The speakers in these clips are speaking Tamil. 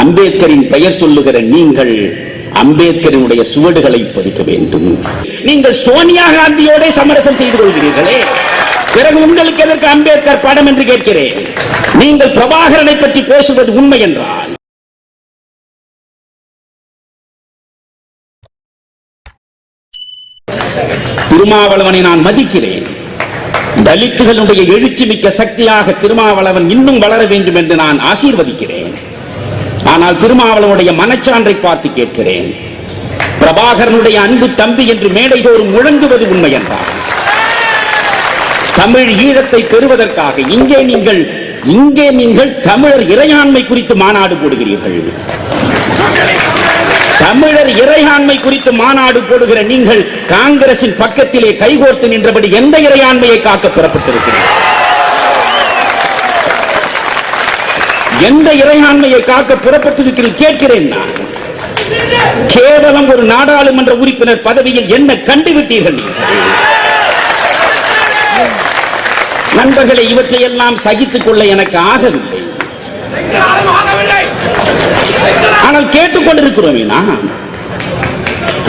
அம்பேத்கரின் பெயர் சொல்லுகிற நீங்கள் அம்பேத்கரினுடைய சுவடுகளை பதிக்க வேண்டும். நீங்கள் சோனியா காந்தியோட சமரசம் செய்து கொள்கிறீர்களே, பிறகு உங்களுக்கு எதற்கு அம்பேத்கர் படம் என்று கேட்கிறேன். நீங்கள் பிரபாகரனை பற்றி பேசுவது உண்மை என்றால் திருமாவளவனை நான் மதிக்கிறேன். தலித்துகளுடைய எழுச்சி மிக்க சக்தியாக திருமாவளவன் இன்னும் வளர வேண்டும் என்று நான் ஆசீர்வதிக்கிறேன். ஆனால் திருமாவளவனுடைய மனச்சான்றை பார்த்து கேட்கிறேன். பிரபாகரனுடைய அன்பு தம்பி என்று மேடைதோறும் முழங்குவது உண்மை என்றால் தமிழ் ஈழத்தை பெறுவதற்காக இங்கே நீங்கள் தமிழர் இறையாண்மை குறித்து மாநாடு போடுகிறீர்கள். தமிழர் இறையாண்மை குறித்து மாநாடு போடுகிற நீங்கள் காங்கிரசின் பக்கத்திலே கைகோர்த்து நின்றபடி எந்த இறையாண்மையை காக்க புறப்பட்டிருக்கிறீர்கள்? எந்த இறையாண்மையை காக்க புறப்பட்டிருக்கிறீர்கள் கேட்கிறேன் நான். கேவலம் ஒரு நாடாளுமன்ற உறுப்பினர் பதவியில் என்ன கண்டுவிட்டீர்கள்? நண்பர்களை இவற்றையெல்லாம் சகித்துக் கொள்ள எனக்கு ஆகவில்லை. ஆனால் கேட்டுக்கொண்டிருக்கிறோமே நாம்.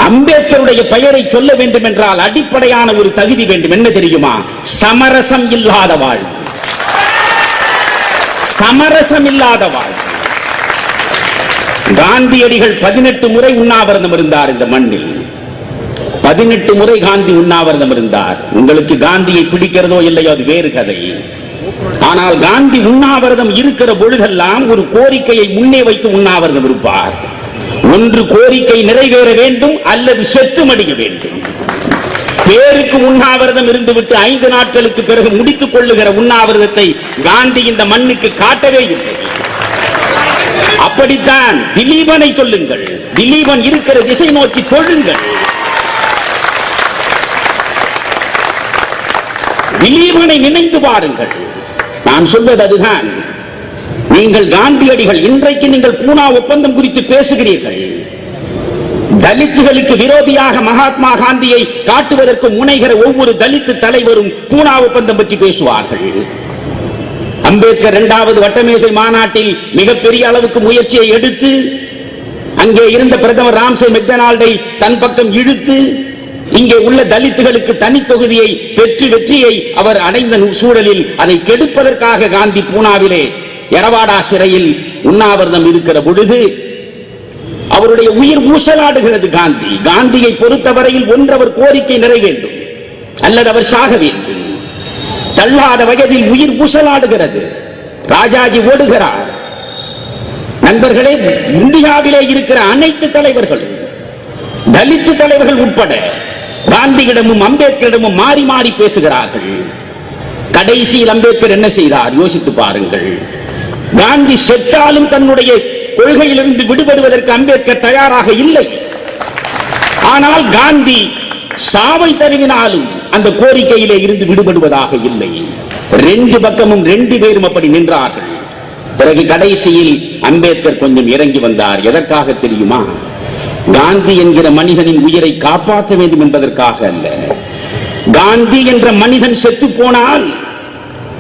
அம்பேத்கருடைய பெயரை சொல்ல வேண்டும் என்றால் அடிப்படையான ஒரு தகுதி வேண்டும். என்ன தெரியுமா? சமரசம் இல்லாத வாழ்வு. சமரசம் இல்லாத வாழ்வு. காந்தியடிகள் 18 முறை உண்ணாவிரதம் இருந்தார் இந்த மண்ணில். 18 முறை காந்தி உண்ணாவிரதம் இருந்தார். உங்களுக்கு காந்தியை பிடிக்கிறதோ இல்லையோ அது வேறு கதை. ஆனால் காந்தி உண்ணாவிரதம் இருக்கிற பொழுதெல்லாம் ஒரு கோரிக்கையை முன்னே வைத்து உண்ணாவிரதம் இருப்பார். ஒன்று கோரிக்கை நிறைவேற வேண்டும் அல்லது செத்து மடிய வேண்டும். பேருக்கு உண்ணாவிரதம் இருந்துவிட்டு 5 நாட்களுக்கு பிறகு முடித்துக் கொள்ளுகிற உண்ணாவிரதத்தை காந்தி இந்த மண்ணுக்கு காட்டவே இல்லை. அப்படித்தான் திலீபனை சொல்லுங்கள். திலீபன் இருக்கிற திசை நோக்கி தொழுங்கள். திலீபனை நினைத்து பாருங்கள். நான் சொல்வது அதுதான். நீங்கள் காந்தியடிகள் இன்றைக்கு நீங்கள் பூனா ஒப்பந்தம் குறித்து பேசுகிறீர்கள். தலித்துகளுக்கு விரோதியாக மகாத்மா காந்தியை காட்டுவதற்கு முனைகிற ஒவ்வொரு தலித்து தலைவரும் பூனா ஒப்பந்தம் பற்றி பேசுவார்கள். அம்பேத்கர் 2வது வட்டமேசை மாநாட்டில் மிகப்பெரிய அளவுக்கு முயற்சியை எடுத்து அங்கே இருந்த பிரதமர் ராம்சே மெக்டொனால்டை தன் பக்கம் இழுத்து இங்கே உள்ள தலித்துகளுக்கு தனி தொகுதியை பெற்று வெற்றியை அவர் அடைந்த சூழலில் அதை கெடுப்பதற்காக காந்தி பூனாவிலே எரவாடா சிறையில் உண்ணாவிரதம் இருக்கிற பொழுது அவருடைய உயிர் ஊசலாடுகிறது. காந்தியை பொறுத்தவரையில் ஒன்றவர் கோரிக்கை நிறைவேண்டும் அல்லது அவர் சாக வேண்டும். தள்ளாத வயதில் உயிர் ஊசலாடுகிறது. ராஜாஜி ஓடுகிறார். நண்பர்களே, இந்தியாவிலே இருக்கிற அனைத்து தலைவர்களும் தலித்து தலைவர்கள் உட்பட காந்தியிடமும் அம்பேத்கரிடமும் மாறி மாறி பேசுகிறார்கள். கடைசியில் அம்பேத்கர் என்ன செய்தார் யோசித்து பாருங்கள். காந்தி செத்தாலும் தன்னுடைய கொள்கையிலிருந்து விடுபடுவதற்கு அம்பேத்கர் தயாராக இல்லை. ஆனால் காந்தி சாவை தருவினாலும் அந்த கோரிக்கையிலே இருந்து விடுபடுவதாக இல்லை. 2 பக்கமும் 2 பேரும் அப்படி நின்றார்கள். பிறகு கடைசியில் அம்பேத்கர் கொஞ்சம் இறங்கி வந்தார். எதற்காக தெரியுமா? காந்தி என்கிற மனிதனின் உயிரை காப்பாற்ற வேண்டும் என்பதற்காக அல்ல. காந்தி என்ற மனிதன் செத்து போனால்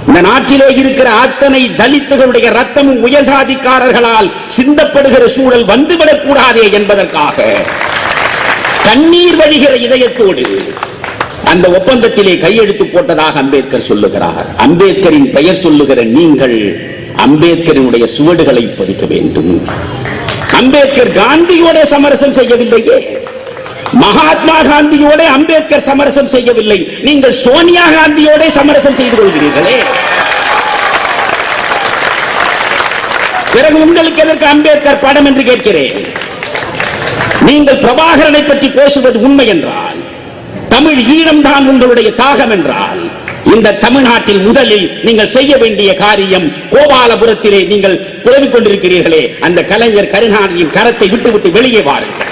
இந்த நாட்டிலே இருக்கிற அத்தனை தலித்துகளுடைய ரத்தமும் உயர்சாதிக்காரர்களால் சிந்தப்படுகிற சூழல் வந்துவிடக் கூடாதே என்பதற்காக கண்ணீர் வழிகிற இதயத்தோடு அந்த ஒப்பந்தத்திலே கையெழுத்து போட்டதாக அம்பேத்கர் சொல்லுகிறார். அம்பேத்கரின் பெயர் சொல்லுகிற நீங்கள் அம்பேத்கரினுடைய சுவடுகளை பதிக்க வேண்டும். அம்பேத்கர் காந்தியோட சமரசம் செய்யவில்லையே. மகாத்மா காந்தியோட அம்பேத்கர் சமரசம் செய்யவில்லை. நீங்கள் சோனியா காந்தியோட சமரசம் செய்து கொள்கிறீர்களே, பிறகு உங்களுக்கு எதற்கு அம்பேத்கர் படம் என்று கேட்கிறேன். நீங்கள் பிரபாகரனை பற்றி பேசுவது உண்மை என்றால், தமிழ் ஈழம்தான் உங்களுடைய தாகம் என்றால், இந்த தமிழ்நாட்டில் முதலில் நீங்கள் செய்ய வேண்டிய காரியம், கோபாலபுரத்திலே நீங்கள் புலம்பிக் கொண்டிருக்கிறீர்களே, அந்த கலைஞர் கருணாநிதியின் கரத்தை விட்டுவிட்டு வெளியே வாருங்கள்.